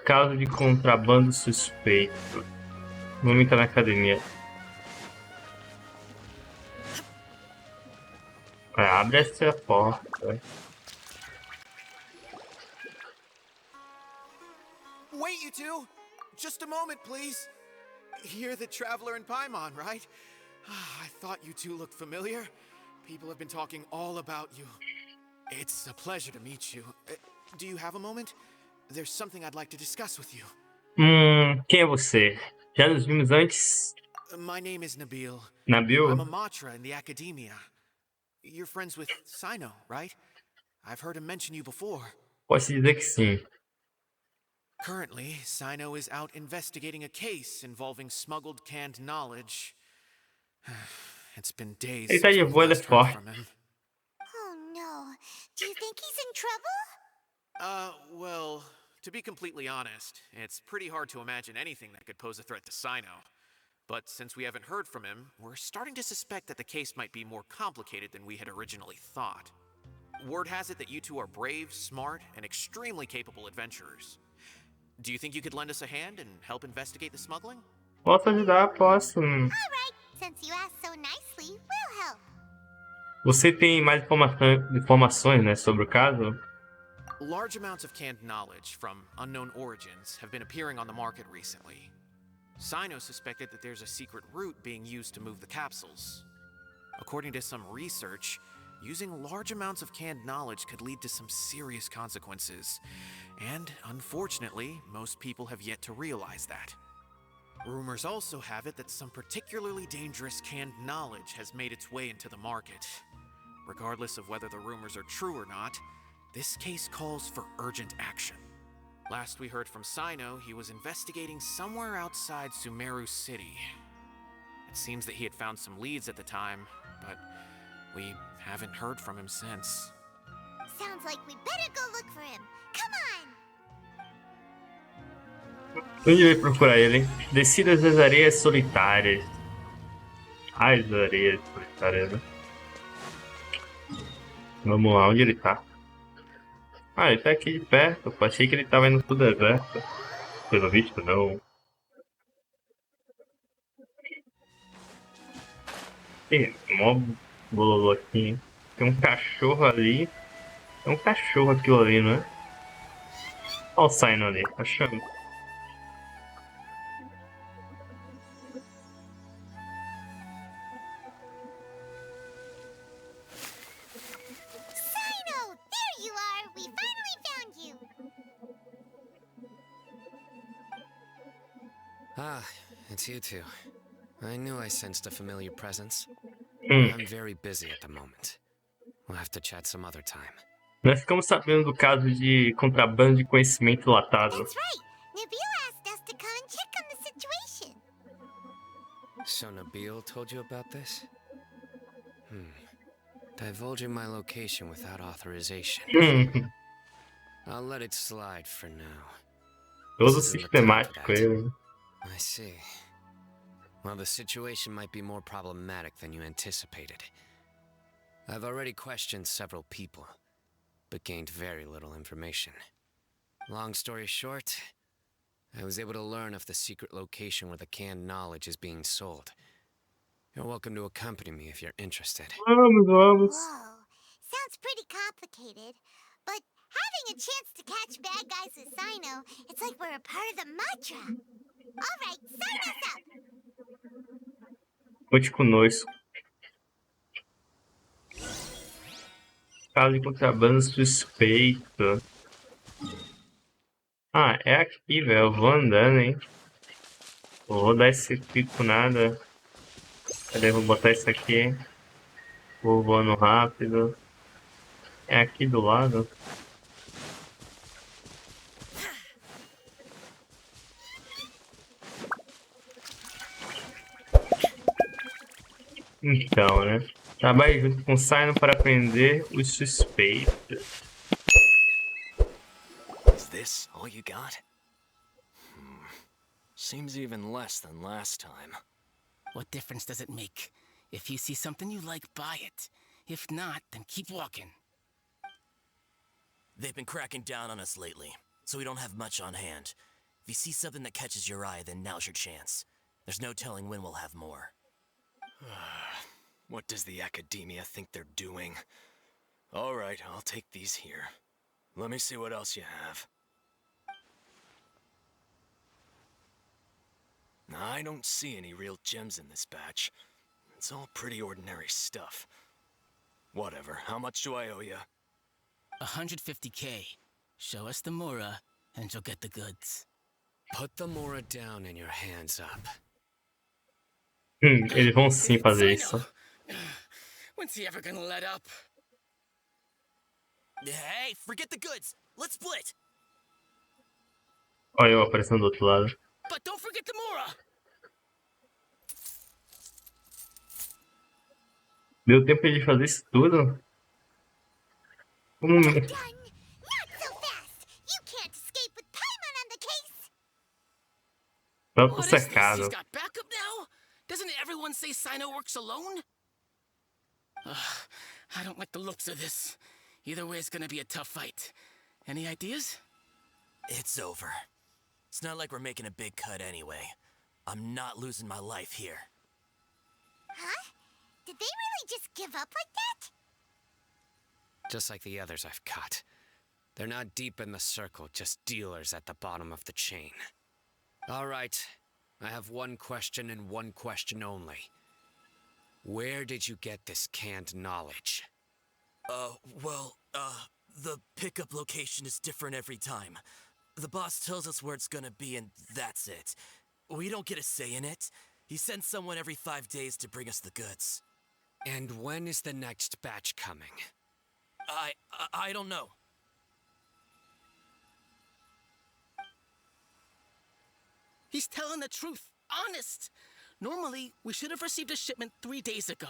Caso de contrabando suspeito. Vamos entrar na academia. Abre essa porta. Wait, you two! Just a moment, please. You're the Traveler in Paimon, right? I thought you two looked familiar. People have been talking all about you. It's a pleasure to meet you. Do you have a moment? There's something I'd like to discuss with you. Quem é você? Já nos vimos antes? My name is Nabil. Nabil? I'm a matra in the academia. You're friends with Sino, right? I've heard him mention you before. Posso dizer que sim. Currently, Sino is out investigating a case involving smuggled canned knowledge. It's been days Ele tá since de we've boa, ele é last heard forte. from him. Oh no. Do you think he's in trouble? Well, to be completely honest, it's pretty hard to imagine anything that could pose a threat to Sino. But since we haven't heard from him, we're starting to suspect that the case might be more complicated than we had originally thought. Word has it that you two are brave, smart, and extremely capable adventurers. Do you think you could lend us a hand and help investigate the smuggling? Posso ajudar, posso. Alright, since you asked so nicely, we'll help. Você tem mais informações, né, sobre o caso? Large amounts of canned knowledge from unknown origins have been appearing on the market recently. Sino suspected that there's a secret route being used to move the capsules. According to some research, using large amounts of canned knowledge could lead to some serious consequences. And, unfortunately, most people have yet to realize that. Rumors also have it that some particularly dangerous canned knowledge has made its way into the market. Regardless of whether the rumors are true or not, this case calls for urgent action. Last we heard from Sino, he was investigating somewhere outside Sumeru City. It seems that he had found some leads at the time, but we haven't heard from him since. Sounds like we better go look for him. Come on! Onde eu ia procurar ele, hein? Descida das Areias Solitárias. As Areias Solitárias, né? Vamos lá, onde ele tá? Ah, ele tá aqui de perto. Pô, achei que ele tava indo pro deserto. Pelo visto, não. Ih, mó bololô aqui, hein? Tem um cachorro ali. Tem um cachorro aquilo ali, não é? Olha o Sino ali, achando. Sino! There you are! We finally found you! Ah, it's you two. I knew I sensed a familiar presence. Hum. I'm very busy at the moment. We'll have to chat some other time. Nós ficamos sabendo do caso de contrabando de conhecimento latado. That's right! Nabil asked us to come and check on the situation. So Nabil told you about this? Divulging my location without authorization. I'll let it slide for now. Todo sistemático ele. I see. Well, the situation might be more problematic than you anticipated. I've already questioned several people, but gained very little information. Long story short, I was able to learn of the secret location where the canned knowledge is being sold. You're welcome to accompany me if you're interested. Vamos. Whoa, sounds pretty complicated. But having a chance to catch bad guys with Sino, it's like we're a part of the mantra. Alright, sign us up! Conte conosco. Caso de contrabando suspeito. Ah, é aqui, velho. Eu vou andando, hein. Vou dar esse pico nada. Cadê? Vou botar isso aqui. Vou voando rápido. É aqui do lado. Então, né? Trabalhe junto com Sino para prender os suspeitos. Is this all you got? Seems even less than last time. What difference does it make? If you see something you like, buy it. If not, then keep walking. They've been cracking down on us lately, so we don't have much on hand. you see something that catches your eye, then now's your chance. There's no telling when we'll have more. What does the academia think they're doing? All right, I'll take these here. Let me see what else you have. I don't see any real gems in this batch. It's all pretty ordinary stuff. Whatever, how much do I owe you? 150K. Show us the Mora, and you'll get the goods. Put the Mora down and your hands up. Eles vão sim fazer isso. When's he ever gonna let up? Hey, forget the goods! Let's split! Olha eu aparecendo do outro lado. But don't forget the Mora! Deu tempo de fazer isso tudo? Como... Done! Not so fast! You can't escape with Paimon on the case! Próprio What is this? sacado. He's got backup now? Doesn't everyone say Sino works alone? I don't like the looks of this. Either way, it's gonna be a tough fight. Any ideas? It's over. It's not like we're making a big cut anyway. I'm not losing my life here. Huh? Did they really just give up like that? Just like the others I've cut. They're not deep in the circle, just dealers at the bottom of the chain. All right, I have one question and one question only. Where did you get this canned knowledge? The pickup location is different every time. The boss tells us where it's gonna be and that's it. We don't get a say in it. He sends someone every 5 days to bring us the goods. And when is the next batch coming? I don't know. He's telling the truth. Honest. Normally, we should have received a shipment 3 days ago,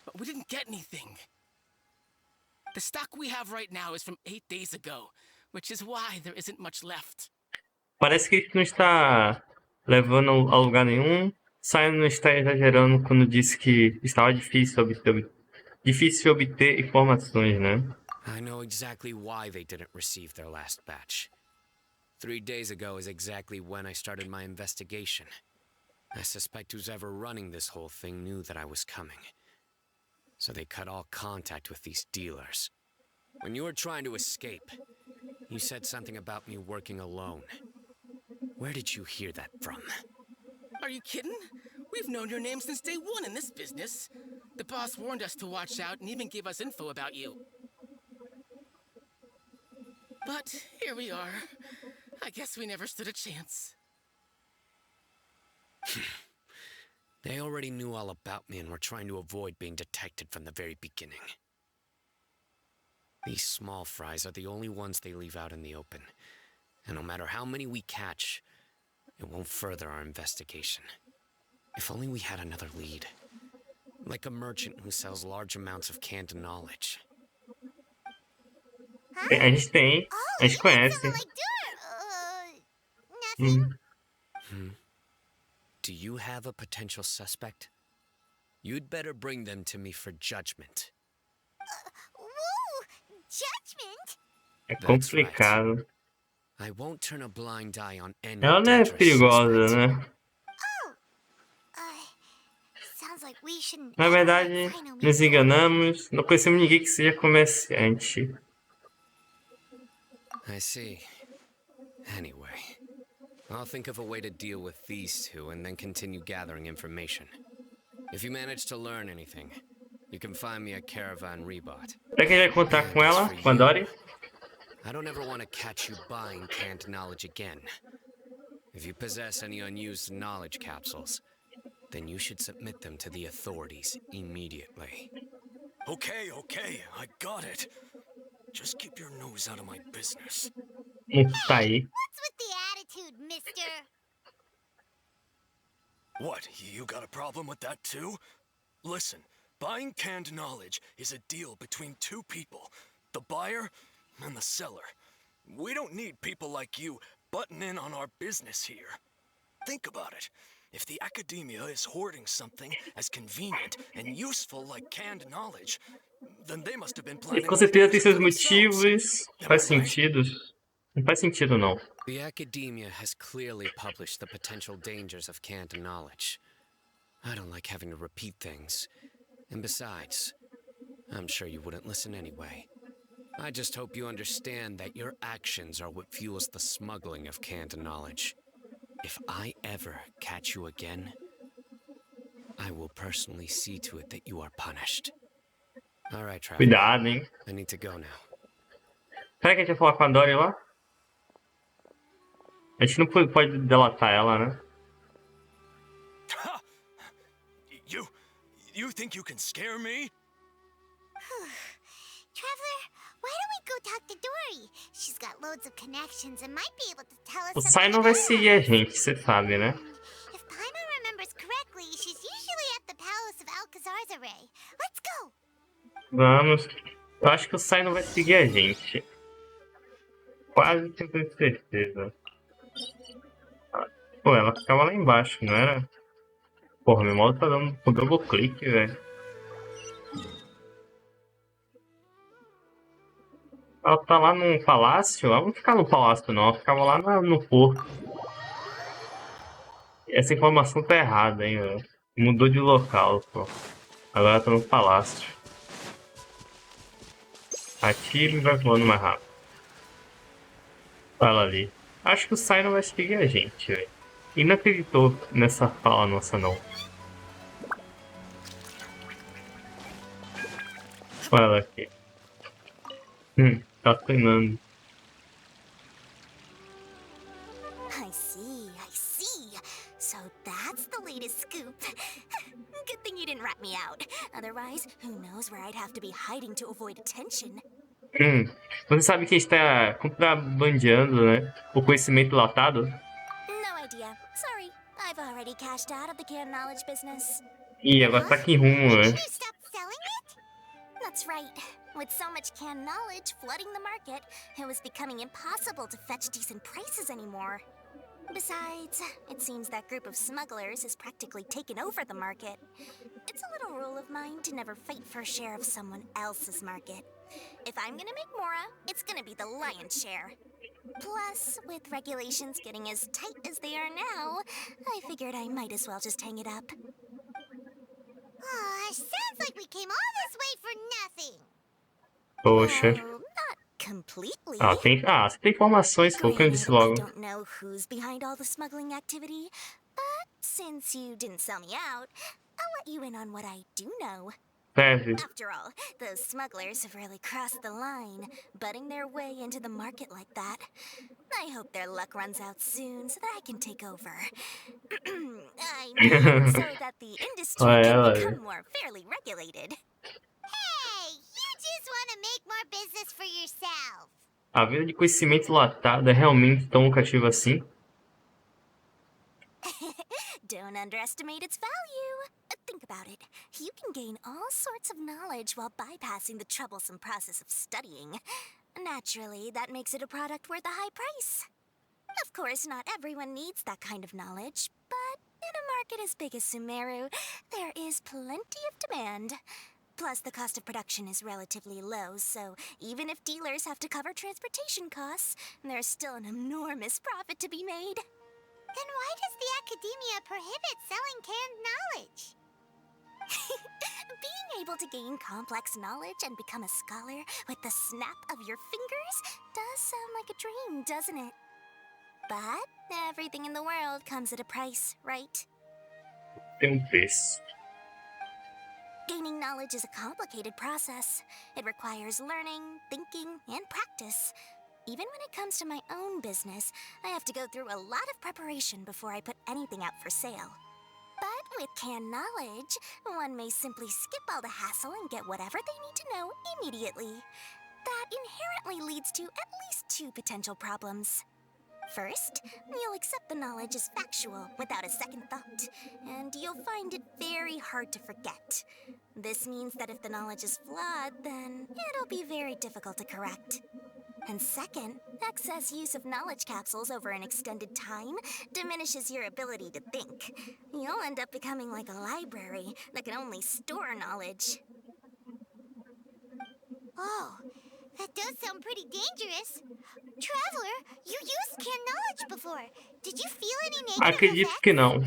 but we didn't get anything. The stock we have right now is from 8 days ago, which is why there isn't much left. Parece que a gente não está levando a lugar nenhum. Simon não está exagerando quando disse que estava difícil obter informações, né? I know exactly why they didn't receive their last batch. 3 days ago is exactly when I started my investigation. I suspect who's ever running this whole thing knew that I was coming. So they cut all contact with these dealers. When you were trying to escape, you said something about me working alone. Where did you hear that from? Are you kidding? We've known your name since day one in this business. The boss warned us to watch out and even gave us info about you. But here we are. I guess we never stood a chance. They already knew all about me and were trying to avoid being detected from the very beginning. These small fries are the only ones they leave out in the open. And no matter how many we catch, it won't further our investigation. If only we had another lead. Like a merchant who sells large amounts of canned knowledge. A gente tem, a gente conhece. Nothing. Do you have a potential suspect? You'd better bring them to me for judgment. Whoa! Judgment? É complicado. I won't turn a blind eye on any Ela não é dangerous perigosa, suspect. né? Sounds like we shouldn't Na verdade, nos enganamos. Não conhecemos ninguém que seja comerciante. I see. Anyway, I'll think of a way to deal with these two and then continue gathering information. If you manage to learn anything, you can find me at Caravan Rebot. Será que a gente vai contar com ela, com a Dory? I don't ever want to catch you buying canned knowledge again. If you possess any unused knowledge capsules, then you should submit them to the authorities immediately. Okay, I got it. Just keep your nose out of my business. Tá aí. What's with the attitude, mister? What, you got a problem with that too? Listen, buying canned knowledge is a deal between two people, the buyer and the seller. We don't need people like you butting in on our business here. Think about it. If the academia is hoarding something as convenient and useful like canned knowledge, then they must have been planning. Com certeza tem seus motivos. Faz sentido. Não faz sentido, não. The academia has clearly published the potential dangers of canned knowledge. I don't like having to repeat things. And besides, I'm sure you wouldn't listen anyway. I just hope you understand that your actions are what fuels the smuggling of canned knowledge. If I ever catch you again, I will personally see to it that you are punished. All right, Traveler. Cuidado, hein? I need to go now. Será que a gente vai falar com a Dory lá? A gente não pode delatar ela, né? Ha! You think you can scare me? Traveler, why don't we go talk to Dory? She's got loads of connections and might be able to tell us O something Sai não vai about seguir a us. gente, você sabe, né? If Paimon remembers correctly, she's usually at the palace of Alcazar's array. Let's go! Vamos. Eu acho que o Sai não vai seguir a gente. Quase tenho certeza. Pô, ela ficava lá embaixo, não era? Porra, meu mouse tá dando um double clique, velho. Ela tá lá no palácio? Ela não ficava no palácio, não. Ela ficava lá no porto. Essa informação tá errada, hein, velho. Mudou de local, pô. Agora tá no palácio. Atira e vai voando mais rápido. Olha ela ali. Acho que o Sai não vai seguir a gente, velho. E não acreditou nessa fala nossa, não. Olha ela aqui. Tá treinando. I see. So that's the latest scoop. Good thing you didn't rat me out. Otherwise, who knows where I'd have to be hiding to avoid attention. Você sabe que está contrabandeando, né? O conhecimento latado? No idea. Sorry. I've already cashed out of the canned knowledge business. Ih, agora tá aqui em rumo, né? You stopped selling it? That's right. With so much canned knowledge flooding the market, it was becoming impossible to fetch decent prices anymore. Besides, it seems that group of smugglers has practically taken over the market. It's a little rule of mine to never fight for a share of someone else's market. If I'm gonna make Mora, it's gonna be the lion's share. Plus, with regulations getting as tight as they are now, I figured I might as well just hang it up. Aw, sounds like we came all this way for nothing. Poxa. Well, not completely. Você tem informações, pô, que eu disse logo. I don't know who's behind all the smuggling activity, but since you didn't sell me out, I'll let you in on what I do know. Serve. After all, those smugglers have really crossed the line, butting their way into the market like that. I hope their luck runs out soon so that I can take over. I mean, so that the industry can become more fairly regulated. Hey, you just want to make more business for yourself. A venda de conhecimento latado é realmente tão lucrativa assim? Don't underestimate its value. Think about it. You can gain all sorts of knowledge while bypassing the troublesome process of studying. Naturally, that makes it a product worth a high price. Of course, not everyone needs that kind of knowledge, but in a market as big as Sumeru, there is plenty of demand. Plus, the cost of production is relatively low, so even if dealers have to cover transportation costs, there's still an enormous profit to be made. Then why does the academia prohibit selling canned knowledge? Being able to gain complex knowledge and become a scholar with the snap of your fingers does sound like a dream, doesn't it? But everything in the world comes at a price, right? Tem preço. Gaining knowledge is a complicated process. It requires learning, thinking, and practice. Even when it comes to my own business, I have to go through a lot of preparation before I put anything out for sale. But with canned knowledge, one may simply skip all the hassle and get whatever they need to know immediately. That inherently leads to at least two potential problems. First, you'll accept the knowledge as factual without a second thought, and you'll find it very hard to forget. This means that if the knowledge is flawed, then it'll be very difficult to correct. And second, excess use of knowledge capsules over an extended time diminishes your ability to think. You'll end up becoming like a library that can only store knowledge. Oh, that does sound pretty dangerous. Traveler, you used canned knowledge before. Did you feel any negative Acredito effects? que não.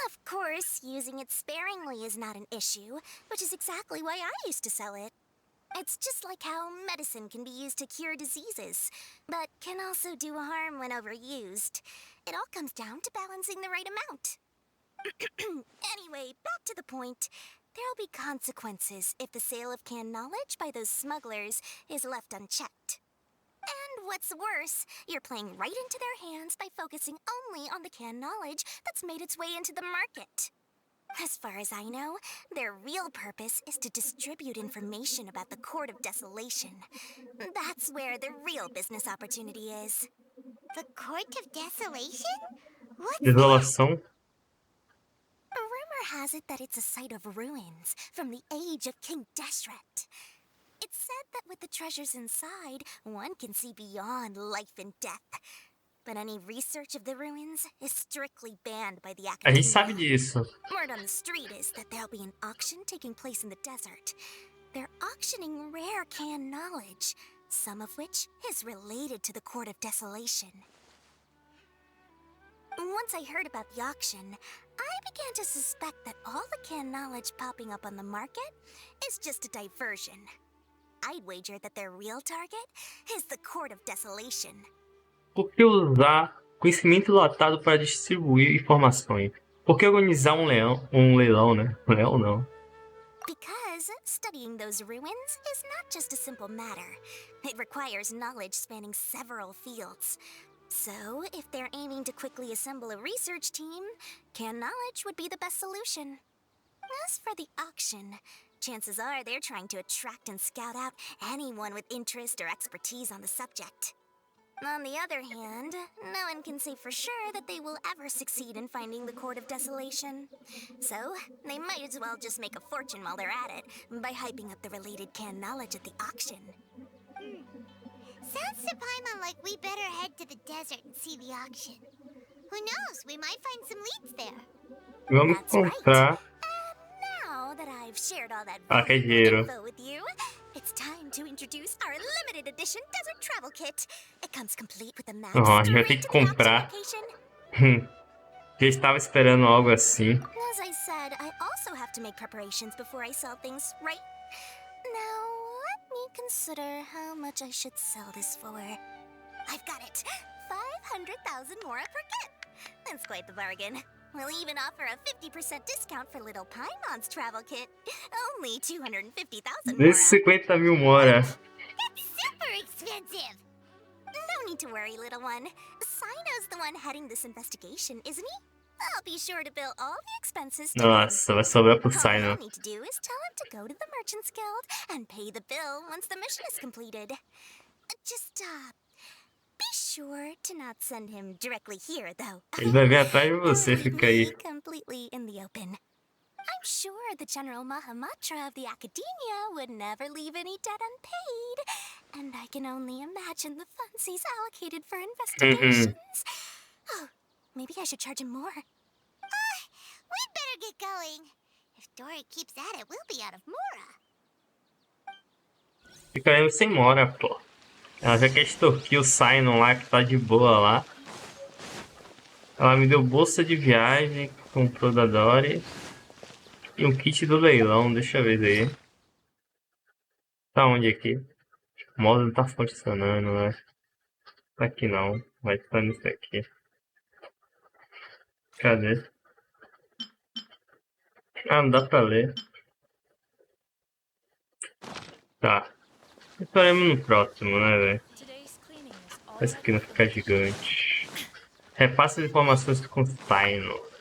Of course, using it sparingly is not an issue, which is exactly why I used to sell it. It's just like how medicine can be used to cure diseases, but can also do harm when overused. It all comes down to balancing the right amount. Anyway, back to the point. There'll be consequences if the sale of canned knowledge by those smugglers is left unchecked. And what's worse, you're playing right into their hands by focusing only on the canned knowledge that's made its way into the market. As far as I know, their real purpose is to distribute information about the Court of Desolation. That's where the real business opportunity is. The Court of Desolation? What's that? Desolação. Rumor has it that it's a site of ruins from the age of King Deshret. It's said that with the treasures inside, one can see beyond life and death. But any research of the ruins is strictly banned by the A gente sabe Academia. disso. Word on the street is that there'll be an auction taking place in the desert. They're auctioning rare canned knowledge, some of which is related to the Court of Desolation. Once I heard about the auction, I began to suspect that all the canned knowledge popping up on the market is just a diversion. I'd wager that their real target is the Court of Desolation. Por que usar conhecimento lotado para distribuir informações? Por que organizar um leilão, né? Leão não. Because studying those ruins is not just a simple matter. It requires knowledge spanning several fields. So, if they're aiming to quickly assemble a research team, canned knowledge would be the best solution. As for the auction, chances are they're trying to attract and scout out anyone with interest or expertise on the subject. On the other hand, no one can say for sure that they will ever succeed in finding the Court of Desolation. So, they might as well just make a fortune while they're at it by hyping up the related canned knowledge at the auction. Sounds to Paimon like we better head to the desert and see the auction. Who knows, we might find some leads there. Vamos That's right. encontrar Now that I've shared all that Arqueiro. info with you, it's time to introduce our limited edition desert travel kit. It comes complete with a map a gente vai straight ter que to the auction comprar. location. Já estava esperando algo assim. As I said, I also have to make preparations before I sell things, right? Now, let me consider how much I should sell this for. I've got it! 500,000 mora per kit! That's quite the bargain. We'll even offer a 50% discount for little Paimon's travel kit. Only 250,000 mora. 250 mil mora. It's super expensive! No need to worry, little one. Sino's the one heading this investigation, isn't he? I'll be sure to bill all the expenses to him. Nossa, vai sobrar pro All Sino. I need to do is tell him to go to the Merchants Guild and pay the bill once the mission is completed. Just, be sure to not send him directly here, though. Ele vai vir atrás de você, fica aí. Completely in the open. I'm sure the General Mahamatra of the Academia would never leave any debt unpaid. And I can only imagine the funds he's allocated for investigations. Oh, maybe I should charge him more. We'd better get going. If Dory keeps at it, we'll be out of Mora. Ficaremos sem mora, pô. Ela já quer extorquir o Sino lá, que tá de boa lá. Ela me deu bolsa de viagem, que comprou da Dory. E um kit do leilão, deixa eu ver aí. Tá onde aqui? O modo não tá funcionando, né? Tá aqui não, vai estar nisso aqui. Cadê? Ah, não dá pra ler. Tá. Esperemos no próximo, né, velho? Esse aqui não ficar gigante. Repasse as informações com Sino.